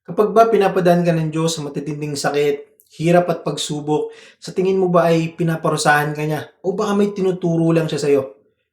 Kapag ba pinapadaan ka ng Diyos sa matitinding sakit, hirap at pagsubok, sa tingin mo ba ay pinaparusahan ka niya o baka may tinuturo lang siya sa'yo?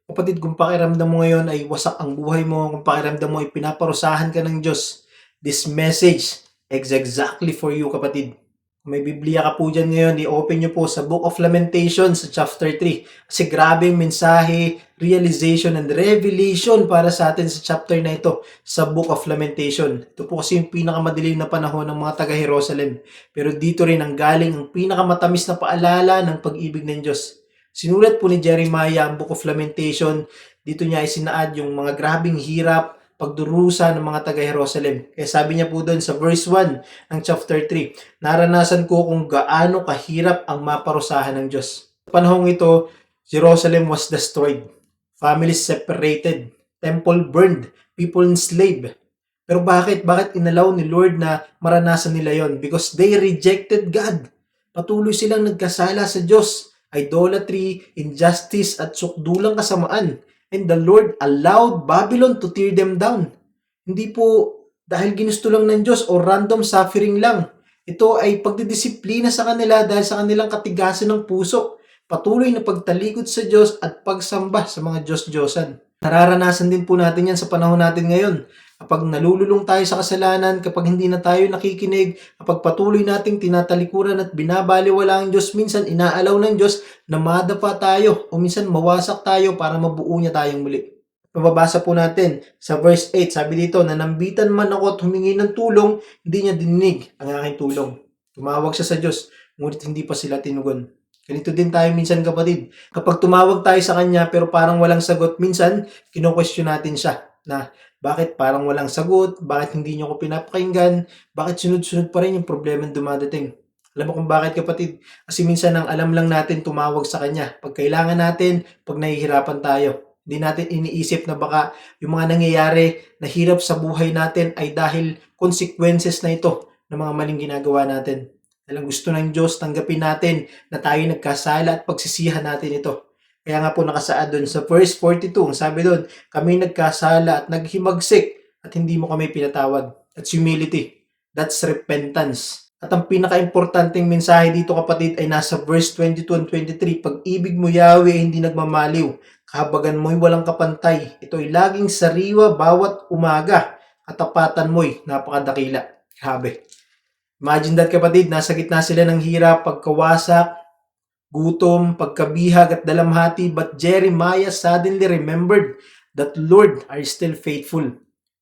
Kapatid, kung pakiramdam mo ngayon ay wasak ang buhay mo, kung pakiramdam mo ay pinaparusahan ka ng Diyos, this message is exactly for you, kapatid. Kung may Biblia ka po dyan ngayon, i-open nyo po sa Book of Lamentations, sa chapter 3. Kasi grabe yung mensahe, realization, and revelation para sa atin sa chapter na ito sa Book of Lamentation. Ito po kasi yung pinakamadilim na panahon ng mga taga-Jerusalem. Pero dito rin ang galing ang pinakamatamis na paalala ng pag-ibig ng Diyos. Sinulat po ni Jeremiah ang Book of Lamentation. Dito niya isinaad yung mga grabing hirap, pagdurusa ng mga taga-Jerusalem. Kaya sabi niya po doon sa verse 1 ng chapter 3, naranasan ko kung gaano kahirap ang maparusahan ng Diyos. Sa panahong ito, Jerusalem was destroyed. Families separated. Temple burned. People enslaved. Pero bakit? Bakit inalaw ni Lord na maranasan nila yon? Because they rejected God. Patuloy silang nagkasala sa Diyos. Idolatry, injustice, at sukdulang kasamaan. And the Lord allowed Babylon to tear them down. Hindi po dahil ginusto lang ng Diyos o random suffering lang. Ito ay pagdidisiplina sa kanila dahil sa kanilang katigasan ng puso. Patuloy na pagtalikod sa Diyos at pagsamba sa mga Diyos-Diyosan. Nararanasan din po natin yan sa panahon natin ngayon. Kapag nalululong tayo sa kasalanan, kapag hindi na tayo nakikinig, kapag patuloy nating tinatalikuran at binabaliwala ang Diyos, minsan inaalaw ng Diyos na madapa tayo o minsan mawasak tayo para mabuo niya tayong muli. Mababasa po natin sa verse 8, sabi dito, nanambitan man ako at humingi ng tulong, hindi niya dininig ang aking tulong. Tumawag siya sa Diyos, ngunit hindi pa sila tinugon. Ganito din tayo minsan, kapatid. Kapag tumawag tayo sa Kanya pero parang walang sagot, minsan kino-question natin siya na bakit parang walang sagot, bakit hindi niyo ako pinapakinggan, bakit sunod-sunod pa rin yung problema dumadating. Alam mo kung bakit, kapatid? Kasi minsan ang alam lang natin tumawag sa Kanya pag kailangan natin, pag nahihirapan tayo. Hindi natin iniisip na baka yung mga nangyayari na hirap sa buhay natin ay dahil consequences na ito ng mga maling ginagawa natin. Alang gusto ng Diyos, tanggapin natin na tayo nagkasala at pagsisihan natin ito. Kaya nga po nakasaad doon sa verse 42, sabi doon, kami nagkasala at naghimagsik at hindi mo kami pinatawad. That's humility. That's repentance. At ang pinaka-importanting mensahe dito, kapatid, ay nasa verse 22 and 23. Pag-ibig mo, Yahweh, hindi nagmamaliw. Kahabagan mo'y walang kapantay. Ito'y laging sariwa bawat umaga. Katapatan mo'y napakadakila. Grabe. Imagine that, kapatid, nasa gitna sila ng hirap, pagkawasak, gutom, pagkabihag at dalamhati, but Jeremiah suddenly remembered that Lord are still faithful.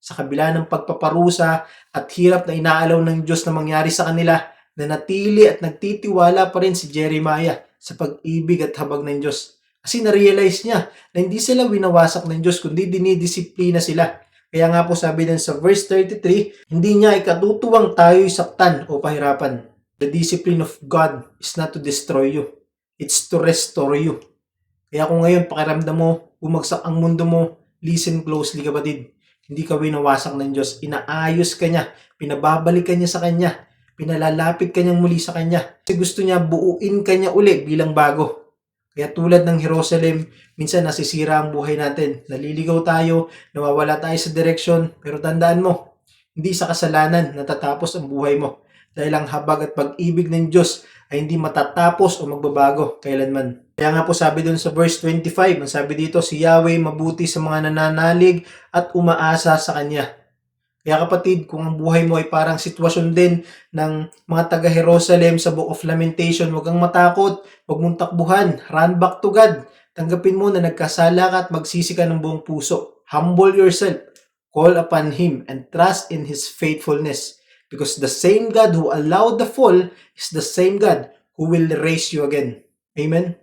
Sa kabila ng pagpaparusa at hirap na inaalaw ng Diyos na mangyari sa kanila, nanatili at nagtitiwala pa rin si Jeremiah sa pag-ibig at habag ng Diyos. Kasi na-realize niya na hindi sila winawasak ng Diyos, kundi dinidisiplina sila. Kaya nga po sabi din sa verse 33, hindi niya ikatutuwang tayo'y saktan o pahirapan. The discipline of God is not to destroy you. It's to restore you. Kaya kung ngayon pakiramdam mo, bumagsak ang mundo mo, listen closely, kapatid. Hindi ka winawasak ng Diyos. Inaayos ka niya. Pinababalik ka niya sa Kanya. Pinalalapit ka niyang muli sa Kanya. Kasi gusto niya buuin ka niya uli bilang bago. Kaya tulad ng Jerusalem, minsan nasisira ang buhay natin. Naliligaw tayo, nawawala tayo sa direksyon. Pero tandaan mo, hindi sa kasalanan natatapos ang buhay mo. Dahil ang habag at pag-ibig ng Diyos ay hindi matatapos o magbabago kailanman. Kaya nga po sabi dun sa verse 25, ang sabi dito, si Yahweh mabuti sa mga nananalig at umaasa sa Kanya. Kaya kapatid, kung ang buhay mo ay parang sitwasyon din ng mga taga-Jerusalem sa Book of Lamentation, huwag kang matakot, huwag mong takbuhan, run back to God. Tanggapin mo na nagkasala ka at magsisi ka ng buong puso. Humble yourself, call upon Him, and trust in His faithfulness. Because the same God who allowed the fall is the same God who will raise you again. Amen?